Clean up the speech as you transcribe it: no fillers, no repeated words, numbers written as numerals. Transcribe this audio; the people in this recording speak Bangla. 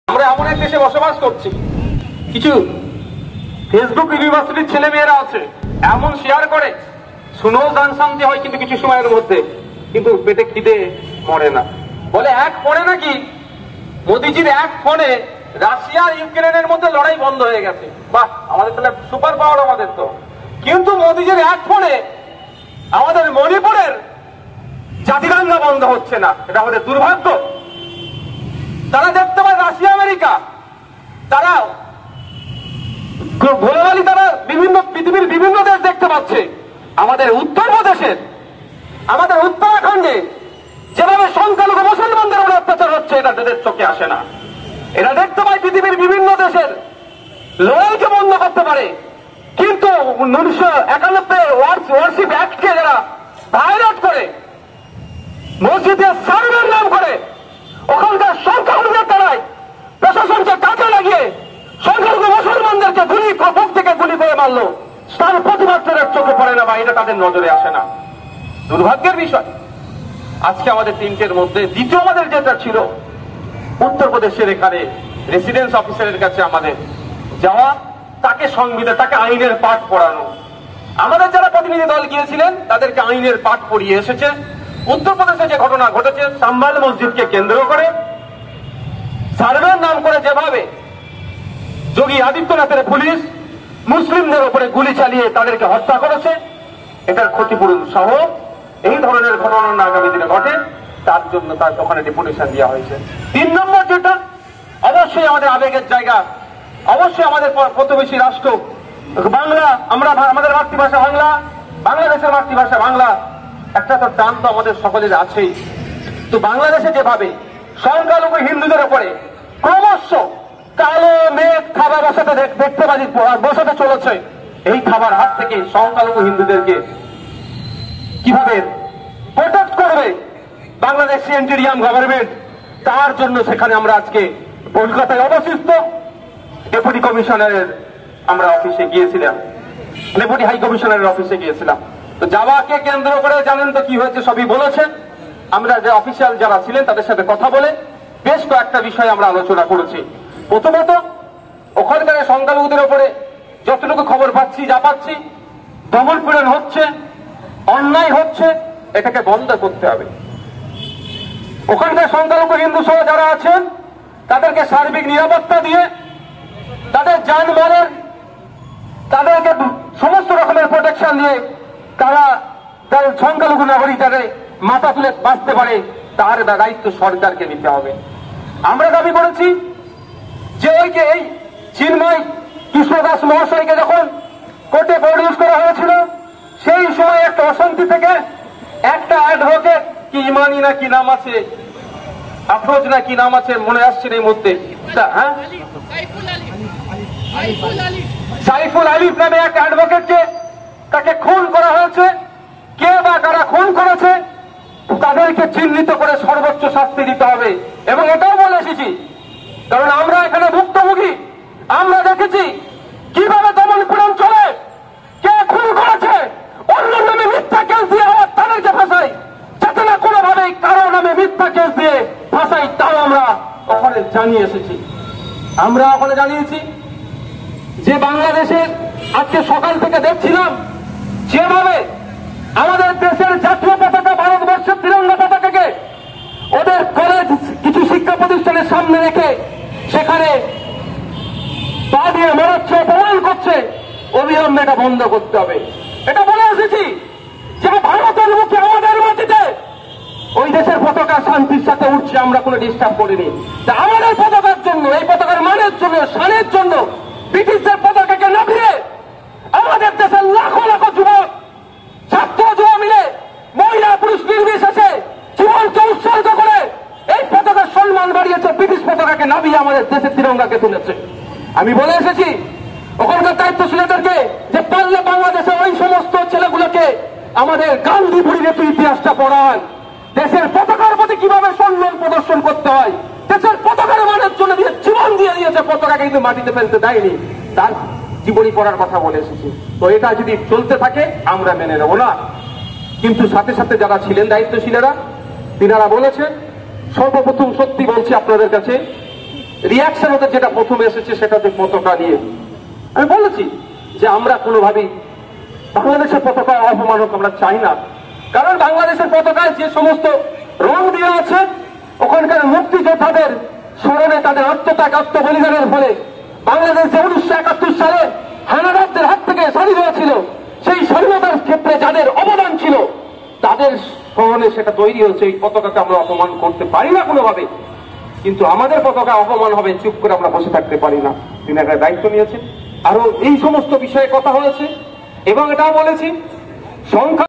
আমরা এমন এক দেশে বসবাস করছি, কিছু ফেসবুক ইউনিভার্সিটির ছেলে মেয়েরা আছে এমন শেয়ার করে, শুনেও গান শান্তি হয় কিন্তু কিছু সময়ের মধ্যে, কিন্তু পেটে খিদে মরে না। বলে এক ফোনে নাকি মোদিজির এক ফোনে রাশিয়া আর ইউক্রেনের মধ্যে লড়াই বন্ধ হয়ে গেছে। বাহ, আমাদের তাহলে সুপার পাওয়ার আমাদের তো। কিন্তু মোদিজির এক ফোনে আমাদের মণিপুরের জাতিদাঙ্গা বন্ধ হচ্ছে না, এটা আমাদের দুর্ভাগ্য। তারা দেখতে পায় রাশিয়া আমেরিকা, তারা গ্লোবালি তারা বিভিন্ন পৃথিবীর বিভিন্ন দেশ দেখতে পাচ্ছে। আমাদের উত্তরপ্রদেশের, আমাদের উত্তরাখণ্ডে যেভাবে সংখ্যালঘু মুসলমানদের উপর অত্যাচার হচ্ছে, এটা তাদের চোখে আসে না। এরা দেখতে পায় পৃথিবীর বিভিন্ন দেশের লড়াইকে বন্ধ করতে পারে, কিন্তু 1991 ওয়ারশিপ অ্যাক্টকে যারা ভায়োলেট করে, মসজিদের সার্ভের নাম করে ওখানকার সংখ্যালঘুদের তারাই প্রশাসনকে কাজে লাগিয়ে সংখ্যালঘু মুসলমানদেরকে বুক থেকে গুলি করে মারলো, তার প্রতিবাদ চোখে পড়ে না বা এটা তাদের নজরে আসে না। দুর্ভাগ্যের বিষয়, আজকে আমাদের তিনটের মধ্যে দ্বিতীয় আমাদের যেটা ছিল উত্তরপ্রদেশের এখানে রেসিডেন্স অফিসারের কাছে আমাদের যাওয়া, তাকে সংবিধান, তাকে আইনের পাঠ পড়ানো। আমাদের যারা প্রতিনিধি দল গিয়েছিলেন তাদেরকে আইনের পাঠ পড়িয়ে এসেছে। উত্তরপ্রদেশে যে ঘটনা ঘটেছে সাম্বাল মসজিদকে কেন্দ্র করে সার্ভের নাম করে যেভাবে যোগী আদিত্যনাথের পুলিশ মুসলিমদের উপরে গুলি চালিয়ে তাদেরকে হত্যা করেছে, এটার ক্ষতিপূরণ সহ এই ধরনের ঘটনা আগামী দিনে ঘটে, তার জন্য তার ওখানে ডেপুটেশন দেওয়া হয়েছে। 3 নম্বর যেটা, অবশ্যই আমাদের আবেগের জায়গা, অবশ্যই আমাদের প্রতিবেশী রাষ্ট্র বাংলা, আমরা আমাদের মাতৃভাষা বাংলা, বাংলাদেশের মাতৃভাষা বাংলা, একটা তো টান তো আমাদের সকলের আছেই। তো বাংলাদেশে যেভাবে সংখ্যালঘু হিন্দুদের উপরে ক্রমশ কালো মেঘ খাবার বসাতে চলেছে, এই খাবার হাত থেকে সংখ্যালঘু হিন্দুদেরকে কিভাবে প্রোটেক্ট করবে বাংলাদেশ ইন্টেরিয়াম গভর্নমেন্ট, তার জন্য সেখানে আমরা আজকে কলকাতায় অবস্থিত ডেপুটি কমিশনারের আমরা অফিসে গিয়েছিলাম, ডেপুটি হাই কমিশনারের অফিসে গিয়েছিলাম। তো যাওয়াকে কেন্দ্র করে জানেন তো কি হয়েছে, সবই বলেছেন। আমরা যে অফিসিয়াল যারা ছিলেন তাদের সাথে কথা বলে বেশ কয়েকটা বিষয় আমরা আলোচনা করেছি। প্রথমত, ওখানকার সংখ্যালঘুদের উপরে যতটুকু খবর পাচ্ছি, যা পাচ্ছি, দমন পীড়ন হচ্ছে, অন্যায় হচ্ছে, এটাকে বন্ধ করতে হবে। ওখানকার সংখ্যালঘু হিন্দু সহ যারা আছেন তাদেরকে সার্বিক নিরাপত্তা দিয়ে, তাদের যানবাহনের, তাদেরকে সমস্ত রকমের প্রোটেকশন দিয়ে তারা তাদের সংখ্যালঘু নাগরিক যাদের মাথা তুলে বাঁচতে পারে, তার দায়িত্ব সরকারকে নিতে হবে। আমরা দাবি করেছি যে এই চিন্ময় কৃষ্ণ দাস মহাশয়কে যখন কোর্টে প্রডিউস করা হয়েছিল, সেই সময় একটা অশান্তি থেকে একটা অ্যাডভোকেট কি ইমানি না কি নাম আছে, আফরোজ না কি নাম আছে, মনে আসছে এই মধ্যে, হ্যাঁ, সাইফুল আলিফ নামে এক অ্যাডভোকেটকে তাকে খুন করা হয়েছে। কে বা কারা খুন করেছে তাদেরকে চিহ্নিত করে সর্বোচ্চ শাস্তি দিতে হবে। এবং এটাও বলে এসেছি, কারণ আমরা এখানে ভুক্তভোগী, আমরা দেখেছি কিভাবে দমন পীড়ন চলে, কে খুন করেছে, অন্য নামে মিথ্যা কেস দিয়ে আবার তাদেরকে ফাঁসাই, যাতে না কোনোভাবেই কারো নামে মিথ্যা কেস দিয়ে ফাঁসাই, তাও আমরা ওখানে জানিয়ে এসেছি। আমরা ওখানে জানিয়েছি যে বাংলাদেশের আজকে সকাল থেকে দেখছিলাম যেভাবে আমাদের দেশের জাতীয় পতাকা, ভারতবর্ষের তিরঙ্গা পতাকাকে ওদের কলেজ কিছু শিক্ষা প্রতিষ্ঠানের সামনে রেখে সেখানে পা দিয়ে মারাচ্ছে, অপমান করছে, অবিলম্বে এটা বন্ধ করতে হবে। এটা বলে এসেছি যে ভারতের মুখে আমাদের মাটিতে ওই দেশের পতাকা শান্তির সাথে উঠছে, আমরা কোনো ডিস্টার্ব করিনি। আমাদের পতাকার জন্য, এই পতাকার মানের জন্য, শানের জন্য ব্রিটিশদের পতাকাকে নামিয়ে আমাদের দেশের লাখো লাখো যুবক, ছাত্র যুব মিলে, মহিলা পুরুষ নির্বিশেষে জীবনকে উৎসর্গ করে এই পতাকার সম্মান বাড়িয়েছে, ব্রিটিশ পতাকাকে নামিয়ে আমাদের দেশের তিরঙ্গাকে তুলেছে। আমি বলে এসেছি ওখানকার দায়িত্বশীলদেরকে যে পারলে বাংলাদেশে ওই সমস্ত ছেলেগুলোকে আমাদের গান্ধী বুড়ির একটু ইতিহাসটা পড়ান, দেশের পতাকার প্রতি কিভাবে সম্মান প্রদর্শন করতে হয়, দেশের পতাকার মানের জন্য দিয়ে জীবন দিয়ে দিয়েছে, পতাকাকে কিন্তু মাটিতে ফেলতে দেয়নি, তার জীবনী পড়ার কথা বলে এসেছি। তো এটা যদি চলতে থাকে আমরা মেনে নেব না। কিন্তু সাথে সাথে যারা ছিলেন দায়িত্বশীলেরা, তিনারা বলেছেন, সর্বপ্রথম সত্যি বলছি আপনাদের কাছে, রিয়াকশন ওদের যেটা প্রথমে এসেছে সেটাতে পতাকা নিয়ে আমি বলেছি যে আমরা কোনোভাবেই বাংলাদেশের পতাকা অপমান হোক আমরা চাই না, কারণ বাংলাদেশের পতাকায় যে সমস্ত রং দেওয়া আছে ওখানকার মুক্তিযোদ্ধাদের স্মরণে তাদের আত্মত্যাগ আত্মবলিদানের ফলে বাংলাদেশ যে 1971 সালে হানাদারদের হাত থেকে স্বাধীন হয়েছিল, সেই স্বাধীনতার ক্ষেত্রে যাদের অবদান ছিল তাদের স্মরণে সেটা তৈরি হয়েছে। এই পতাকাকে আমরা অপমান করতে পারি না কোনোভাবে, কিন্তু আমাদের পতাকা অপমান হবে চুপ করে আমরা বসে থাকতে পারি না। তিনি একটা দায়িত্ব নিয়েছেন, আরো এই সমস্ত বিষয়ে কথা হয়েছে এবং এটাও বলেছি সংখ্যা